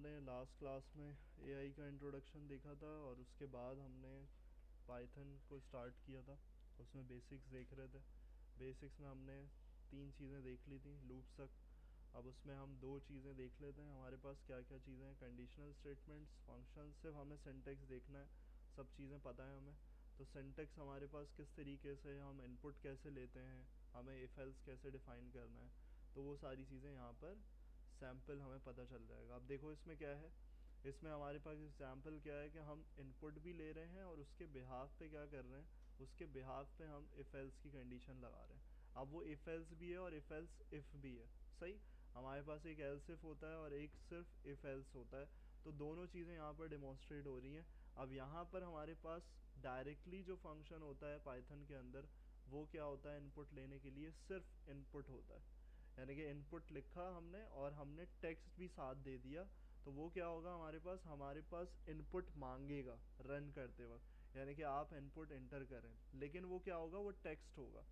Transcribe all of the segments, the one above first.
हमने last class में AI का इंट्रोडक्शन देखा था और उसके बाद हमने पाइथन को स्टार्ट किया था। उसमें बेसिक्स देख रहे थे। बेसिक्स में हमने 3 चीज़ें देख ली थी लूप्स तक। अब उसमें हम 2 चीज़ें देख लेते हैं हमारे पास क्या क्या चीज़ें हैं। कंडीशनल स्टेटमेंट्स, फंक्शन, सिर्फ हमें सिंटेक्स देखना है, सब चीज़ें पता है हमें। तो सिंटेक्स हमारे पास किस तरीके से, हम इनपुट कैसे लेते हैं, हमें इफ एल्स कैसे डिफ़ाइन करना है, तो वो सारी चीज़ें यहाँ पर सैम्पल हमें पता चल जाएगा। अब देखो इसमें क्या है, इसमें हमारे पास एग्जाम्पल क्या है कि हम इनपुट भी ले रहे हैं और उसके बिहाफ पे क्या कर रहे हैं, उसके बिहाफ पे हम इफ एल्स की कंडीशन लगा रहे हैं। अब वो इफ एल्स भी है और इफ एल्स इफ भी है। सही, हमारे पास एक एल्स इफ होता है और एक सिर्फ इफ एल्स होता है। तो दोनों चीज़ें यहाँ पर डेमोन्स्ट्रेट हो रही हैं। अब यहाँ पर हमारे पास डायरेक्टली जो फंक्शन होता है पाइथन के अंदर, वो क्या होता है, इनपुट लेने के लिए सिर्फ इनपुट होता है। यानी कि इनपुट लिखा हमने और हमने टेक्स्ट भी साथ दे दिया, तो वो क्या होगा, हमारे पास इनपुट मांगेगा रन करते वक्त। यानी कि आप इनपुट एंटर करें, लेकिन वो क्या होगा, वो टेक्स्ट होगा।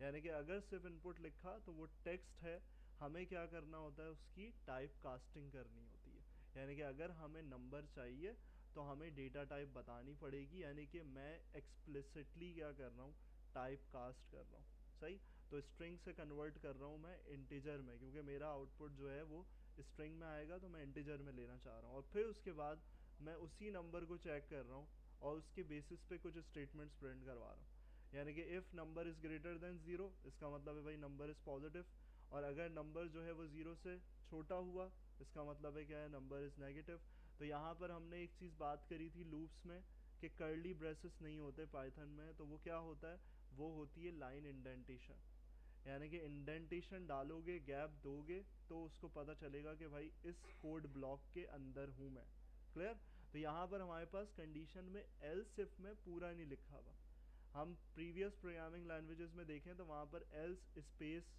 यानी कि अगर सिर्फ इनपुट लिखा तो वो टेक्स्ट है। हमें क्या करना होता है, उसकी टाइप कास्टिंग करनी होती है। यानी कि अगर हमें नंबर चाहिए तो हमें डेटा टाइप बतानी पड़ेगी। यानी कि मैं एक्सप्लिसिटली क्या कर रहा हूँ, टाइप कास्ट कर रहा हूँ। सही, तो स्ट्रिंग से कन्वर्ट कर रहा हूँ मैं इंटीजर में, क्योंकि मेरा आउटपुट जो है वो स्ट्रिंग में आएगा, तो मैं इंटीजर में लेना चाह रहा हूँ। और फिर उसके बाद मैं उसी नंबर को चेक कर रहा हूँ और उसके बेसिस पे कुछ स्टेटमेंट्स प्रिंट करवा रहा हूँ। यानी कि if number is greater than 0, इसका मतलब है भाई नंबर इज़ पॉजिटिव। और अगर नंबर जो है वो 0 से छोटा हुआ, इसका मतलब है क्या है, नंबर इज़ नेगेटिव। तो यहाँ पर हमने एक चीज़ बात करी थी लूप्स में कि कर्ली ब्रेसेस नहीं होते पाइथन में, तो वो क्या होता है, वो होती है लाइन इंडेंटेशन। यानी कि इंडेंटेशन डालोगे, गैप दोगे, तो उसको पता चलेगा कि भाई इस कोड ब्लॉक के अंदर हूँ मैं। क्लियर। तो यहाँ पर हमारे पास कंडीशन में एल्स इफ में पूरा नहीं लिखा हुआ। हम प्रीवियस प्रोग्रामिंग लैंग्वेजेस में देखें तो वहाँ पर एल्स स्पेस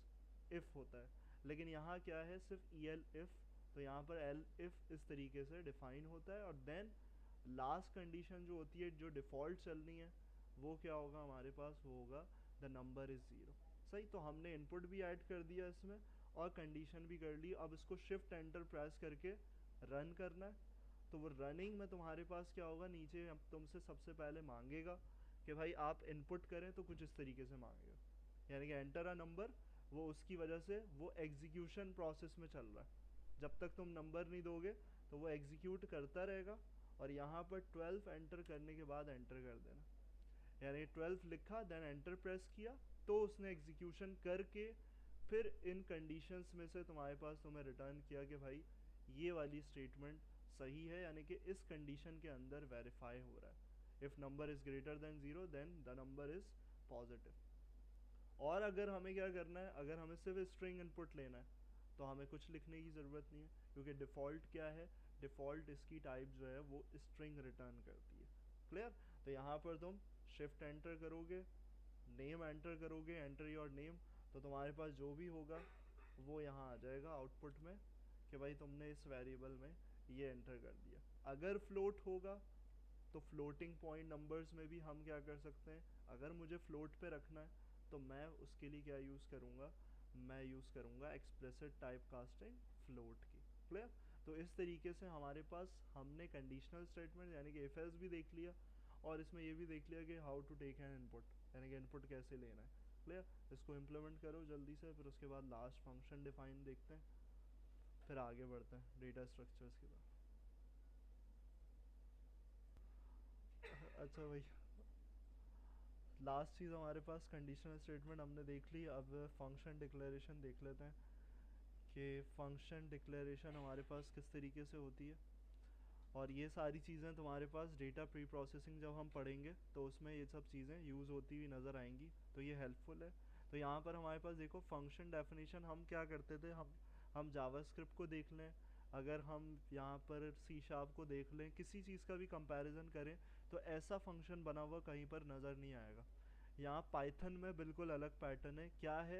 इफ होता है, लेकिन यहाँ क्या है, सिर्फ एल इफ। तो यहाँ पर एल इफ इस तरीके से डिफाइन होता है और देन लास्ट कंडीशन जो होती है, जो डिफ़ॉल्ट चलनी है, वो क्या होगा हमारे पास, वो होगा द नंबर इज़ 0। सही, तो हमने इनपुट भी ऐड कर दिया इसमें और कंडीशन भी कर ली। अब इसको शिफ्ट एंटर प्रेस करके रन करना है। तो वो रनिंग में तुम्हारे पास क्या होगा, नीचे तुमसे सबसे पहले मांगेगा कि भाई आप इनपुट करें, तो कुछ इस तरीके से मांगेगा, यानी कि एंटर अ नंबर। वो उसकी वजह से वो एग्जीक्यूशन प्रोसेस में चल रहा है। जब तक तुम नंबर नहीं दोगे तो वो एग्जीक्यूट करता रहेगा। और यहाँ पर 12 एंटर करने के बाद एंटर कर देना, यानी 12 लिखा देन एंटर प्रेस किया, तो उसने एग्जीक्यूशन करके फिर इन कंडीशंस में से तुम्हारे पास तुम्हें रिटर्न किया कि भाई ये वाली स्टेटमेंट सही है, यानी कि इस कंडीशन के अंदर वेरीफाई हो रहा है। If number is greater than 0 then the number is positive. और अगर हमें क्या करना है, अगर हमें सिर्फ स्ट्रिंग इनपुट लेना है तो हमें कुछ लिखने की ज़रूरत नहीं है, क्योंकि डिफ़ॉल्ट क्या है, डिफ़ॉल्ट इसकी टाइप जो है वो स्ट्रिंग रिटर्न करती है। क्लियर। तो यहाँ पर तुम शिफ्ट एंटर करोगे, नेम एंटर करोगे, एंटर योर नेम, तो तुम्हारे पास जो भी होगा वो यहाँ आ जाएगा आउटपुट में कि भाई तुमने इस वेरिएबल में ये एंटर कर दिया। अगर फ्लोट होगा तो फ्लोटिंग पॉइंट नंबर्स में भी हम क्या कर सकते हैं, अगर मुझे फ्लोट पे रखना है तो मैं उसके लिए क्या यूज़ करूँगा, मैं यूज़ करूँगा एक्सप्लिसिट टाइप कास्टिंग फ्लोट की। क्लियर। तो इस तरीके से हमारे पास हमने कंडीशनल स्टेटमेंट यानी कि इफ एल्स भी देख लिया और इसमें ये भी देख लिया कि how to take an input, यानी कि इनपुट कैसे लेना है। क्लियर। इसको इम्प्लीमेंट करो जल्दी से, फिर उसके बाद लास्ट फंक्शन डिफाइन देखते हैं, फिर आगे बढ़ते हैं डेटा स्ट्रक्चर्स की तरफ। अच्छा भाई, लास्ट चीज़ हमारे पास कंडीशनल स्टेटमेंट हमने देख ली। अब फंक्शन डिक्लेरेशन देख लेते हैं कि फंक्शन डिक्लेरेशन हमारे पास किस तरीके से होती है। और ये सारी चीज़ें तुम्हारे पास डेटा प्री प्रोसेसिंग जब हम पढ़ेंगे तो उसमें ये सब चीज़ें यूज़ होती हुई नज़र आएंगी, तो ये हेल्पफुल है। तो यहाँ पर हमारे पास देखो फंक्शन डेफिनेशन हम क्या करते थे, हम जावास्क्रिप्ट को देख लें, अगर हम यहाँ पर सी शार्प को देख लें, किसी चीज़ का भी कंपैरिजन करें तो ऐसा फंक्शन बना हुआ कहीं पर नज़र नहीं आएगा। यहाँ पाइथन में बिल्कुल अलग पैटर्न है। क्या है,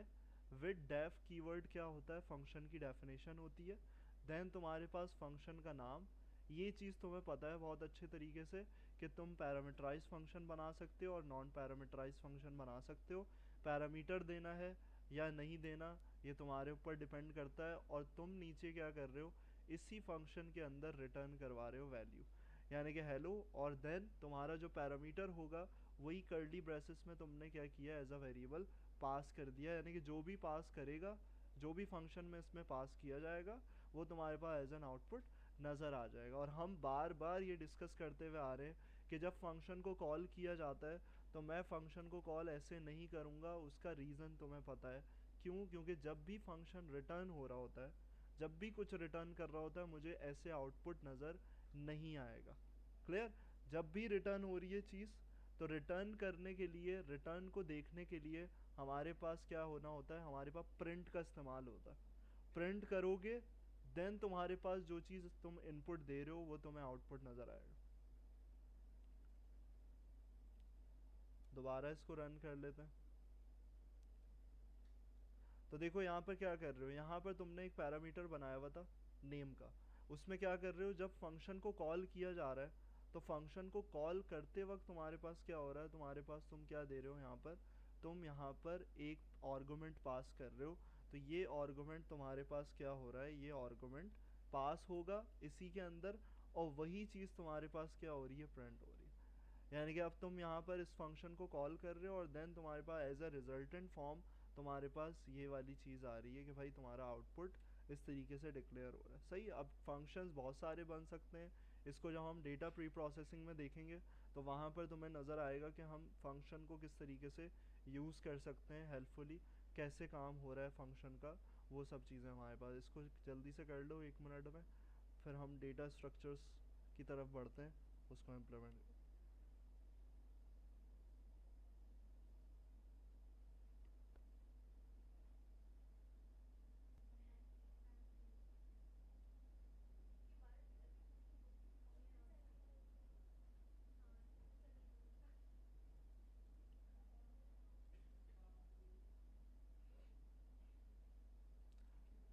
विद डेफ कीवर्ड क्या होता है, फंक्शन की डेफिनेशन होती है। देन तुम्हारे पास फंक्शन का नाम, ये चीज़ तुम्हें पता है बहुत अच्छे तरीके से कि तुम पैरामीटराइज फंक्शन बना सकते हो और नॉन पैरामीटराइज फंक्शन बना सकते हो। पैरामीटर देना है या नहीं देना ये तुम्हारे ऊपर डिपेंड करता है, और तुम नीचे क्या कर रहे हो, इसी फंक्शन के अंदर रिटर्न करवा रहे हो वैल्यू, यानी कि हेलो, और देन तुम्हारा जो पैरामीटर होगा वही कर्ली ब्रेसेस में तुमने क्या किया, एज अ वेरिएबल पास कर दिया, यानी कि जो भी पास करेगा, जो भी फंक्शन में इसमें पास किया जाएगा वो तुम्हारे पास एज एन आउटपुट नज़र आ जाएगा। और हम बार बार ये डिस्कस करते हुए आ रहे हैं कि जब फंक्शन को कॉल किया जाता है तो मैं फंक्शन को कॉल ऐसे नहीं करूँगा, उसका रीज़न तुम्हें पता है क्यों, क्योंकि जब भी फंक्शन रिटर्न हो रहा होता है, जब भी कुछ रिटर्न कर रहा होता है, मुझे ऐसे आउटपुट नज़र नहीं आएगा। क्लियर? जब भी रिटर्न हो रही है चीज़, तो रिटर्न करने के लिए, रिटर्न को देखने के लिए हमारे पास क्या होना होता है, हमारे पास प्रिंट का इस्तेमाल होता है। प्रिंट करोगे देन तुम्हारे पास जो चीज़ तुम इनपुट दे रहे हो वो तुम्हें आउटपुट नज़र आएगा। दोबारा इसको रन कर लेते हैं। तो देखो यहाँ पर क्या कर रहे हो, यहाँ पर तुमने एक पैरामीटर बनाया हुआ था नेम का, उसमें क्या कर रहे हो, जब फंक्शन को कॉल किया जा रहा है तो फंक्शन को कॉल करते वक्त तुम्हारे पास क्या हो रहा है, तुम्हारे पास तुम क्या दे रहे हो यहाँ पर, तुम यहाँ पर एक आर्गुमेंट पास कर रहे हो। तो ये आर्गुमेंट तुम्हारे पास क्या हो रहा है, ये आर्गुमेंट पास होगा इसी के अंदर, और वही चीज़ तुम्हारे पास क्या हो रही है, प्रिंट हो रही है। यानी कि अब तुम यहाँ पर इस फंक्शन को कॉल कर रहे हो और देन तुम्हारे पास एज अ रिजल्टेंट फॉर्म तुम्हारे पास ये वाली चीज़ आ रही है कि भाई तुम्हारा आउटपुट इस तरीके से डिक्लेयर हो रहा है। सही। अब फंक्शंस बहुत सारे बन सकते हैं, इसको जब हम डेटा प्री प्रोसेसिंग में देखेंगे तो वहाँ पर तुम्हें नज़र आएगा कि हम फंक्शन को किस तरीके से यूज़ कर सकते हैं हेल्पफुली, कैसे काम हो रहा है फंक्शन का, वो सब चीज़ें हमारे पास। इसको जल्दी से कर लो 1 मिनट में, फिर हम डेटा स्ट्रक्चर्स की तरफ बढ़ते हैं, उसको इम्प्लीमेंट।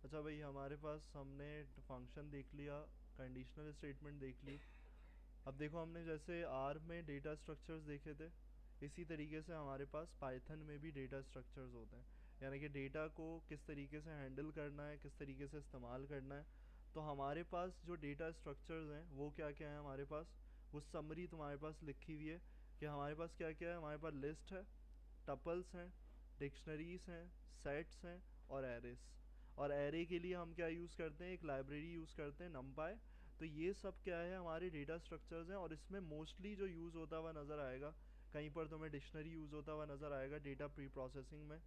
अच्छा भाई, हमारे पास हमने फंक्शन देख लिया, कंडीशनल स्टेटमेंट देख ली। अब देखो हमने जैसे आर में डेटा स्ट्रक्चर्स देखे थे, इसी तरीके से हमारे पास पाइथन में भी डेटा स्ट्रक्चर्स होते हैं, यानी कि डेटा को किस तरीके से हैंडल करना है, किस तरीके से इस्तेमाल करना है। तो हमारे पास जो डेटा स्ट्रक्चर्स हैं वो क्या क्या है हमारे पास, वो समरी तुम्हारे पास लिखी हुई है कि हमारे पास क्या क्या है। हमारे पास लिस्ट है, टपल्स हैं, डिक्शनरीज हैं, सेट्स हैं और एरेस। और एरे के लिए हम क्या यूज़ करते हैं, एक लाइब्रेरी यूज़ करते हैं numpy। तो ये सब क्या है, हमारे डेटा स्ट्रक्चर्स हैं, और इसमें मोस्टली जो यूज़ होता हुआ नज़र आएगा, कहीं पर तुम्हें डिक्शनरी यूज़ होता हुआ नज़र आएगा डेटा प्री प्रोसेसिंग में,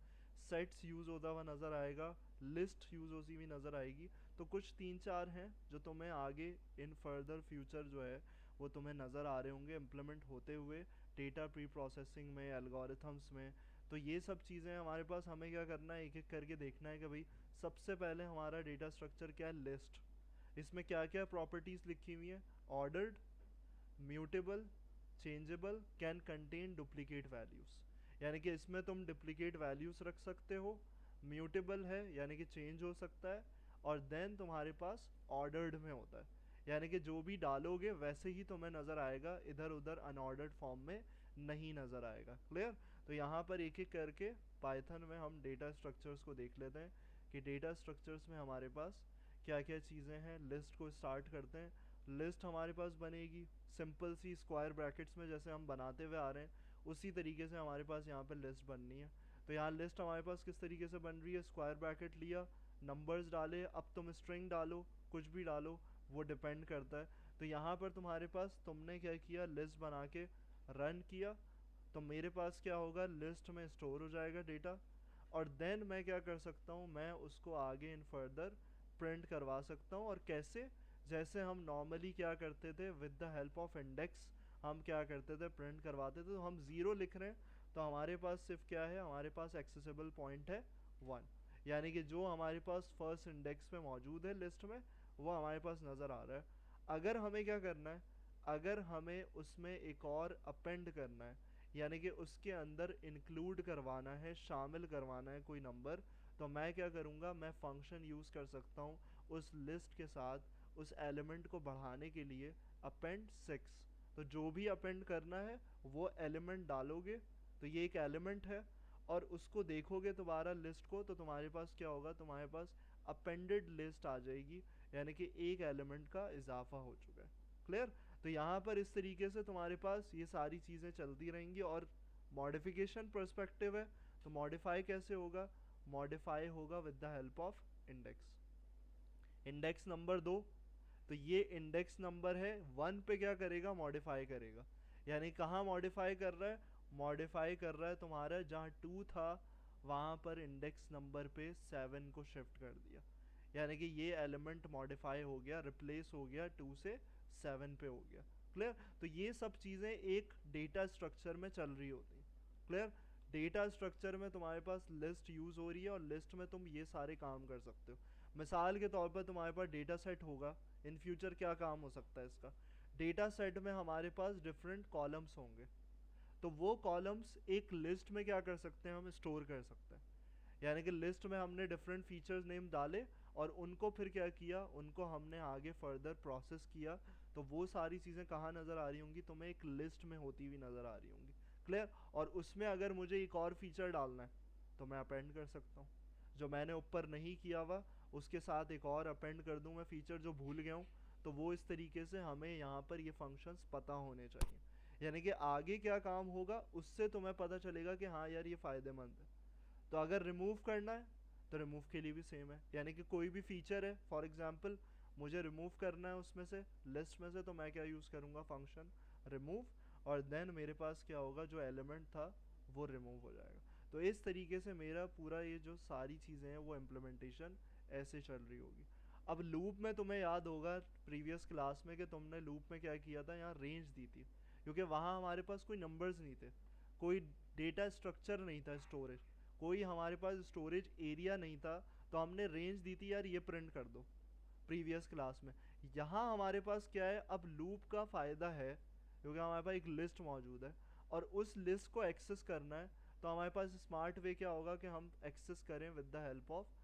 सेट्स यूज़ होता हुआ नज़र आएगा, लिस्ट यूज़ होती हुई नज़र आएगी। तो कुछ 3-4 हैं जो तुम्हें आगे इन फर्दर फ्यूचर जो है वो तुम्हें नज़र आ रहे होंगे इम्प्लीमेंट होते हुए डेटा प्री प्रोसेसिंग में, एल्गोरिथम्स में। तो ये सब चीज़ें हमारे पास, हमें क्या करना है, एक एक करके देखना है कि भाई सबसे पहले हमारा डेटा स्ट्रक्चर क्या है, लिस्ट। इसमें क्या क्या प्रॉपर्टीज़ लिखी हुई हैं, ordered, mutable, changeable, can contain duplicate values, यानी कि इसमें तुम डुप्लीकेट वैल्यूज़ रख सकते हो, म्यूटेबल है यानी कि चेंज हो सकता है, और देन तुम्हारे पास ऑर्डर्ड में होता है, यानी कि जो भी डालोगे वैसे ही तुम्हें नज़र आएगा, इधर उधर अनऑर्डर्ड फॉर्म में नहीं नज़र आएगा। क्लियर? तो यहाँ पर एक एक करके पाइथन में हम डेटा स्ट्रक्चर्स को देख लेते हैं कि डेटा स्ट्रक्चर्स में हमारे पास क्या क्या चीज़ें हैं। लिस्ट को स्टार्ट करते हैं। लिस्ट हमारे पास बनेगी सिंपल सी स्क्वायर ब्रैकेट्स में, जैसे हम बनाते हुए आ रहे हैं उसी तरीके से हमारे पास यहाँ पर लिस्ट बननी है। तो यहाँ लिस्ट हमारे पास किस तरीके से बन रही है, स्क्वायर ब्रैकेट लिया, नंबर्स डाले, अब तुम स्ट्रिंग डालो, कुछ भी डालो, वो डिपेंड करता है। तो यहाँ पर तुम्हारे पास, तुमने क्या किया, लिस्ट बना के रन किया, तो मेरे पास क्या होगा, लिस्ट में स्टोर हो जाएगा डेटा, और देन मैं क्या कर सकता हूँ, मैं उसको आगे इन फर्दर प्रिंट करवा सकता हूँ। और कैसे, जैसे हम नॉर्मली क्या करते थे, with the help of index हम क्या करते थे, प्रिंट करवाते थे। तो हम ज़ीरो लिख रहे हैं तो हमारे पास सिर्फ क्या है, हमारे पास एक्सेसिबल पॉइंट है 1, यानी कि जो हमारे पास फर्स्ट इंडेक्स में मौजूद है लिस्ट में वो हमारे पास नज़र आ रहा है। अगर हमें क्या करना है, अगर हमें उसमें एक और अपेंड करना है, यानी कि उसके अंदर इंक्लूड करवाना है, शामिल करवाना है कोई नंबर, तो मैं क्या करूँगा, मैं फंक्शन यूज़ कर सकता हूँ उस लिस्ट के साथ उस एलिमेंट को बढ़ाने के लिए, अपेंड 6। तो जो भी अपेंड करना है वो एलिमेंट डालोगे, तो ये एक एलिमेंट है, और उसको देखोगे दोबारा लिस्ट को, तो तुम्हारे पास क्या होगा, तुम्हारे पास अपेंडेड लिस्ट आ जाएगी, यानी कि एक एलिमेंट का इजाफा हो चुका है। क्लियर? तो यहाँ पर इस तरीके से तुम्हारे पास ये सारी चीज़ें चलती रहेंगी। और मॉडिफिकेशन पर्सपेक्टिव है तो मॉडिफाई कैसे होगा? मॉडिफाई होगा with the help of index. Index number 2, तो ये इंडेक्स नंबर है 1 पे क्या करेगा? मॉडिफाई करेगा। यानी कहाँ मॉडिफाई कर रहा है? मॉडिफाई कर रहा है तुम्हारा जहाँ 2 था वहाँ पर इंडेक्स नंबर पे 7 को शिफ्ट कर दिया। यानी कि ये एलिमेंट मॉडिफाई हो गया, रिप्लेस हो गया 2 से 7 पे हो गया। क्लियर? तो ये सब चीज़ें एक डेटा स्ट्रक्चर में चल रही होती हैं। क्लियर? डेटा स्ट्रक्चर में तुम्हारे पास लिस्ट यूज़ हो रही है और लिस्ट में तुम ये सारे काम कर सकते हो। मिसाल के तौर पर तुम्हारे पास डेटा सेट होगा, इन फ्यूचर क्या काम हो सकता है इसका? डेटा सेट में हमारे पास डिफरेंट कॉलम्स होंगे, तो वो कॉलम्स एक लिस्ट में क्या कर सकते हैं? हम स्टोर कर सकते हैं। यानी कि लिस्ट में हमने डिफरेंट फीचर्स नेम डाले और उनको फिर क्या किया? उनको हमने आगे फर्दर प्रोसेस किया, तो वो सारी चीज़ें कहाँ नज़र आ रही होंगी? तुम्हें एक लिस्ट में होती हुई नज़र आ रही होंगी। क्लियर? और उसमें अगर मुझे एक और फीचर डालना है तो मैं अपेंड कर सकता हूँ। जो मैंने ऊपर नहीं किया हुआ उसके साथ एक और अपेंड कर दूँ मैं फीचर जो भूल गया हूँ। तो वो इस तरीके से हमें यहाँ पर ये फंक्शंस पता होने चाहिए। यानी कि आगे क्या काम होगा उससे तुम्हें पता चलेगा कि हाँ यार ये फ़ायदेमंद है। तो अगर रिमूव करना है तो रिमूव के लिए भी सेम है। यानी कि कोई भी फीचर है, फॉर एग्जांपल मुझे रिमूव करना है उसमें से, लिस्ट में से, तो मैं क्या यूज़ करूँगा? फंक्शन रिमूव, और देन मेरे पास क्या होगा? जो एलिमेंट था वो रिमूव हो जाएगा। तो इस तरीके से मेरा पूरा ये जो सारी चीज़ें हैं वो इम्प्लीमेंटेशन ऐसे चल रही होगी। अब लूप में तुम्हें याद होगा प्रीवियस क्लास में कि तुमने लूप में क्या किया था? यहाँ रेंज दी थी, क्योंकि वहाँ हमारे पास कोई नंबर्स नहीं थे, कोई डेटा स्ट्रक्चर नहीं था, स्टोरेज, कोई हमारे पास स्टोरेज एरिया नहीं था। तो हमने रेंज दी थी यार ये प्रिंट कर दो प्रीवियस क्लास में। यहाँ हमारे पास क्या है? अब लूप का फ़ायदा है क्योंकि हमारे पास एक लिस्ट मौजूद है और उस लिस्ट को एक्सेस करना है, तो हमारे पास स्मार्ट वे क्या होगा कि हम एक्सेस करें with the help of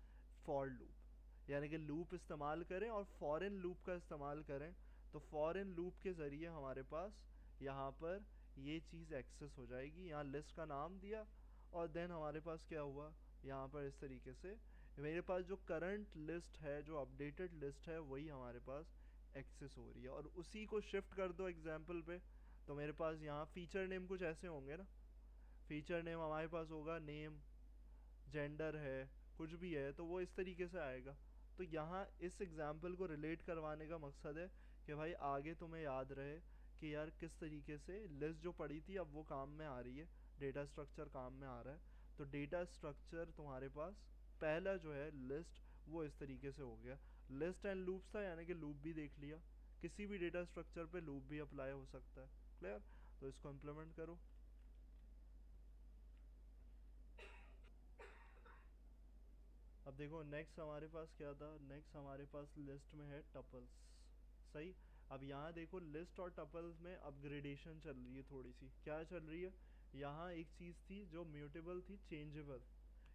for loop. यानी कि लूप इस्तेमाल करें और फॉरेन लूप का इस्तेमाल करें। तो फॉरेन लूप के ज़रिए हमारे पास यहाँ पर ये चीज़ एक्सेस हो जाएगी। यहाँ लिस्ट का नाम दिया और देन हमारे पास क्या हुआ? यहाँ पर इस तरीके से मेरे पास जो करंट लिस्ट है, जो अपडेटेड लिस्ट है, वही हमारे पास एक्सेस हो रही है। और उसी को शिफ्ट कर दो एग्जाम्पल पे, तो मेरे पास यहाँ फीचर नेम कुछ ऐसे होंगे ना। फीचर नेम हमारे पास होगा नेम, जेंडर है, कुछ भी है, तो वो इस तरीके से आएगा। तो यहाँ इस एग्जाम्पल को रिलेट करवाने का मकसद है कि भाई आगे तुम्हें याद रहे कि यार किस तरीके से लिस्ट जो पड़ी थी अब वो काम में आ रही है, डेटा स्ट्रक्चर काम में आ रहा है। तो डेटा स्ट्रक्चर तुम्हारे पास पहला जो है लिस्ट, वो इस तरीके से हो गया। लिस्ट एंड लूप्स था, यानी कि लूप भी देख लिया, किसी भी डेटा स्ट्रक्चर पे लूप भी अप्लाई हो सकता है। क्लियर? तो इसको इम्प्लीमेंट करो। अब देखो नेक्स्ट हमारे पास क्या था? नेक्स्ट हमारे पास लिस्ट में है टपल्स। सही। अब यहाँ देखो लिस्ट और टपल्स में अपग्रेडेशन चल रही है थोड़ी सी। क्या चल रही है? यहाँ एक चीज़ थी जो म्यूटेबल थी, चेंजेबल,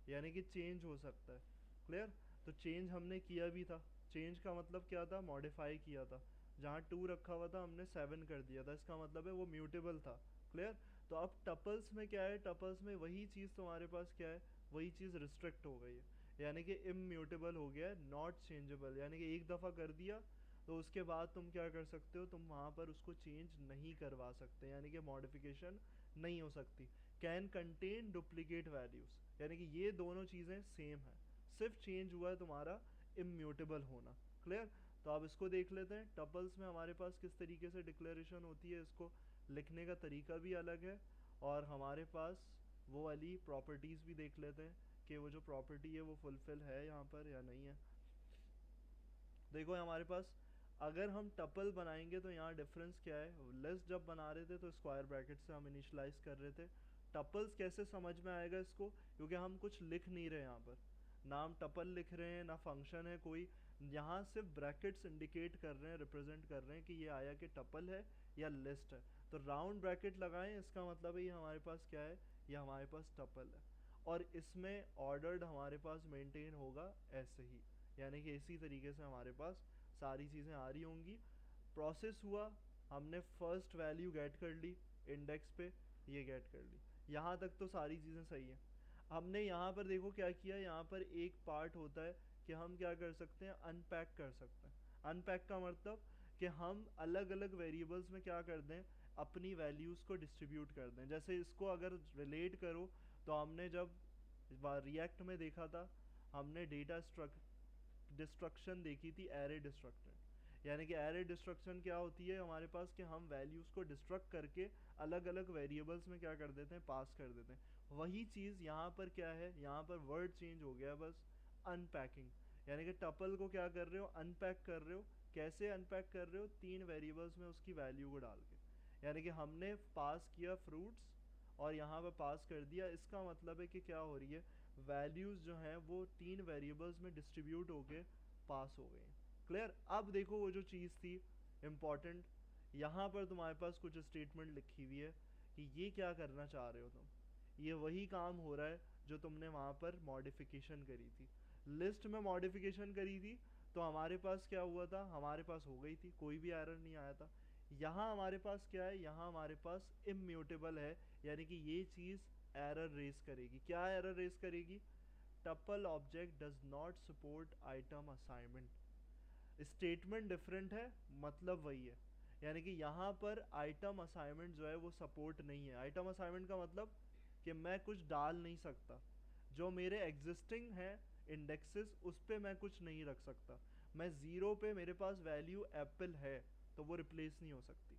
यानी कि चेंज हो सकता है। क्लियर? तो चेंज हमने किया भी था। चेंज का मतलब क्या था? मॉडिफाई किया था। जहाँ 2 रखा हुआ था हमने 7 कर दिया था, इसका मतलब है वो म्यूटेबल था। क्लियर? तो अब टपल्स में क्या है? टपल्स में वही चीज़ तुम्हारे पास क्या है? वही चीज़ रिस्ट्रिक्ट हो गई है, यानी कि इम्यूटेबल हो गया है, नॉट चेंजेबल। यानी कि एक दफ़ा कर दिया तो उसके बाद तुम क्या कर सकते हो? तुम वहाँ पर उसको चेंज नहीं करवा सकते, यानी कि मॉडिफिकेशन नहीं हो सकती। कैन कंटेन डुप्लीकेट वैल्यूज़, यानी कि ये दोनों चीज़ें सेम है, सिर्फ चेंज हुआ है तुम्हारा इम्यूटेबल होना। क्लियर? तो अब इसको देख लेते हैं। टपल्स में हमारे पास किस तरीके से डिक्लेरेशन होती है, इसको लिखने का तरीका भी अलग है, और हमारे पास वो वाली प्रॉपर्टीज़ भी देख लेते हैं कि वो जो प्रॉपर्टी है वो फुलफिल है यहाँ पर या नहीं है। देखो हमारे पास अगर हम टपल बनाएंगे तो यहाँ डिफरेंस क्या है? लिस्ट जब बना रहे थे तो स्क्वायर ब्रैकेट से हम इनिशलाइज कर रहे थे। टपल्स कैसे समझ में आएगा इसको? क्योंकि हम कुछ लिख नहीं रहे यहाँ पर, नाम टपल लिख रहे हैं ना फंक्शन है कोई, यहाँ सिर्फ ब्रैकेट्स इंडिकेट कर रहे हैं, रिप्रेजेंट कर रहे हैं कि ये आया कि टपल है या लिस्ट है। तो राउंड ब्रैकेट लगाएं, इसका मतलब है ये हमारे पास क्या है? ये हमारे पास टपल है। और इसमें ऑर्डर्ड हमारे पास मेंटेन होगा ऐसे ही, यानी कि इसी तरीके से हमारे पास सारी चीज़ें आ रही होंगी। प्रोसेस हुआ, हमने फर्स्ट वैल्यू गेट कर ली इंडेक्स पे, ये गेट कर ली, यहाँ तक तो सारी चीज़ें सही हैं। हमने यहाँ पर देखो क्या किया, यहाँ पर एक पार्ट होता है कि हम क्या कर सकते हैं? अनपैक कर सकते हैं। अनपैक का मतलब कि हम अलग अलग वेरिएबल्स में क्या कर दें, अपनी वैल्यूज़ को डिस्ट्रीब्यूट कर दें। जैसे इसको अगर रिलेट करो तो हमने जब रिएक्ट में देखा था, हमने डेटा डिस्ट्रक्शन देखी थी, एरे डिस्ट्रक्शन। यानी कि एरे डिस्ट्रक्शन क्या होती है हमारे पास, कि हम वैल्यूज़ को डिस्ट्रक्ट करके अलग अलग वेरिएबल्स में क्या कर देते हैं, पास कर देते हैं। वही चीज़ यहाँ पर क्या है, यहाँ पर वर्ड चेंज हो गया बस, अनपैकिंग। यानी कि टपल को क्या कर रहे हो, अनपैक कर रहे हो। कैसे अनपैक कर रहे हो, 3 वेरिएबल्स में उसकी वैल्यू को डाल के। यानी कि हमने पास किया फ्रूट्स और यहाँ पर पास कर दिया। इसका मतलब है कि क्या हो रही है, वैल्यूज़ जो हैं वो 3 वेरिएबल्स में डिस्ट्रीब्यूट होके पास हो गई। क्लियर। अब देखो वो जो चीज़ थी इम्पॉर्टेंट, यहाँ पर तुम्हारे पास कुछ स्टेटमेंट लिखी हुई है कि ये क्या करना चाह रहे हो तुम। ये वही काम हो रहा है जो तुमने वहाँ पर मॉडिफिकेशन करी थी, लिस्ट में मॉडिफिकेशन करी थी। तो हमारे पास क्या हुआ था, हमारे पास हो गई थी, कोई भी एरर नहीं आया था। यहाँ हमारे पास क्या है, यहाँ हमारे पास इम्यूटेबल है, यानी कि ये चीज़ एरर रेस करेगी। क्या एरर रेस करेगी, tuple object does not support item assignment. Statement different है, मतलब वही है। यानी कि यहाँ पर आइटम असाइनमेंट जो है वो सपोर्ट नहीं है। आइटम असाइनमेंट का मतलब कि मैं कुछ डाल नहीं सकता, जो मेरे एग्जिस्टिंग है इंडेक्सेस उस पर मैं कुछ नहीं रख सकता। मैं ज़ीरो पे मेरे पास वैल्यू एप्पल है तो वो रिप्लेस नहीं हो सकती।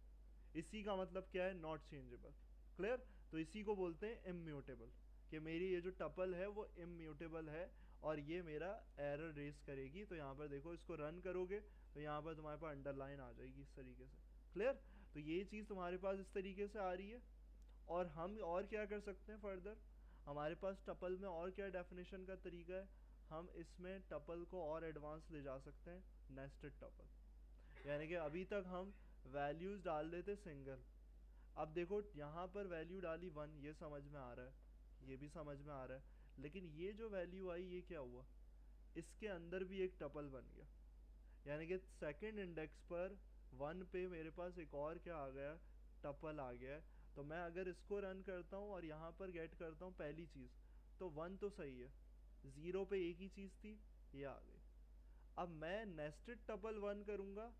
इसी का मतलब क्या है, नॉट चेंजेबल। क्लियर। तो इसी को बोलते हैं इम्यूटेबल, कि मेरी ये जो टपल है वो इम्यूटेबल है और ये मेरा एरर रेस करेगी। तो यहाँ पर देखो, इसको रन करोगे तो यहाँ पर तुम्हारे पास अंडरलाइन आ जाएगी इस तरीके से। क्लियर। तो ये चीज़ तुम्हारे पास इस तरीके से आ रही है। और हम और क्या कर सकते हैं फर्दर, हमारे पास टपल में और क्या डेफिनेशन का तरीका है, हम इसमें टपल को और एडवांस ले जा सकते हैं, नेस्टेड टपल। यानी कि अभी तक हम वैल्यूज़ डाल देते सिंगल, अब देखो यहाँ पर वैल्यू डाली 1, ये समझ में आ रहा है, ये भी समझ में आ रहा है। लेकिन ये जो वैल्यू आई ये क्या हुआ, इसके अंदर भी एक टपल बन गया। यानी कि सेकंड इंडेक्स पर 1 पे मेरे पास एक और क्या आ गया, टपल आ गया है। तो मैं अगर इसको रन करता हूँ और यहाँ पर गेट करता हूँ पहली चीज़, तो 1 तो सही है, 0 पे एक ही चीज़ थी, ये आ गई। अब मैं नेस्टेड टपल 1 करूँगा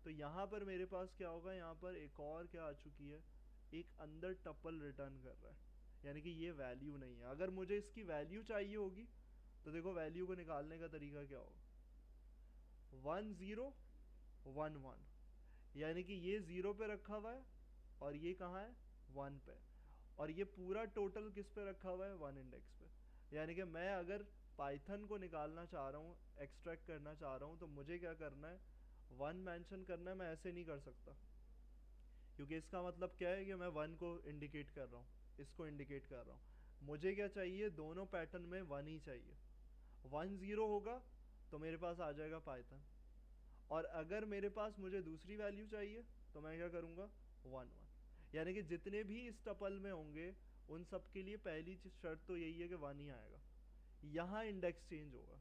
तो यहाँ पर मेरे पास क्या होगा, यहाँ पर एक और क्या आ चुकी है, एक अंदर टपल रिटर्न कर रहा है। यानी कि ये वैल्यू नहीं है। अगर मुझे इसकी वैल्यू चाहिए होगी तो देखो वैल्यू को निकालने का तरीका क्या होगा, 1 0 1 1। यानी कि ये 0 पे रखा हुआ है और ये कहाँ है, 1 पे। और ये पूरा टोटल किस पे रखा हुआ है, 1 इंडेक्स पे। यानी कि मैं अगर पाइथन को निकालना चाह रहा हूँ, एक्सट्रैक्ट करना चाह रहा हूँ, तो मुझे क्या करना है, 1 मेंशन करना है। मैं ऐसे नहीं कर सकता, क्योंकि इसका मतलब क्या है कि मैं 1 को इंडिकेट कर रहा हूँ, इसको इंडिकेट कर रहा हूँ। मुझे क्या चाहिए, दोनों पैटर्न में 1 ही चाहिए। 1 0 होगा तो मेरे पास आ जाएगा पाइथन, और अगर मेरे पास मुझे दूसरी वैल्यू चाहिए तो मैं क्या करूँगा, 1 1। यानी कि जितने भी इस टपल में होंगे उन सब के लिए पहली शर्त तो यही है कि 1 ही आएगा। यहाँ इंडेक्स चेंज होगा,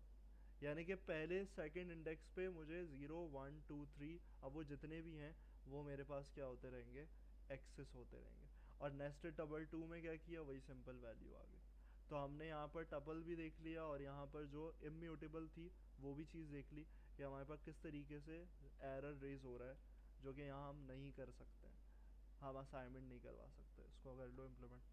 यानी कि पहले सेकंड इंडेक्स पे मुझे 0 1 2 3, अब वो जितने भी हैं वो मेरे पास क्या होते रहेंगे, एक्सेस होते रहेंगे। और नेस्टेड टपल 2 में क्या किया, वही सिंपल वैल्यू आ गई। तो हमने यहाँ पर टपल भी देख लिया और यहाँ पर जो इम्यूटेबल थी वो भी चीज़ देख ली कि हमारे पास किस तरीके से एरर रेज हो रहा है, जो कि यहाँ हम नहीं कर सकते, हम असाइनमेंट नहीं करवा सकते। इसको कर लो इम्प्लीमेंट।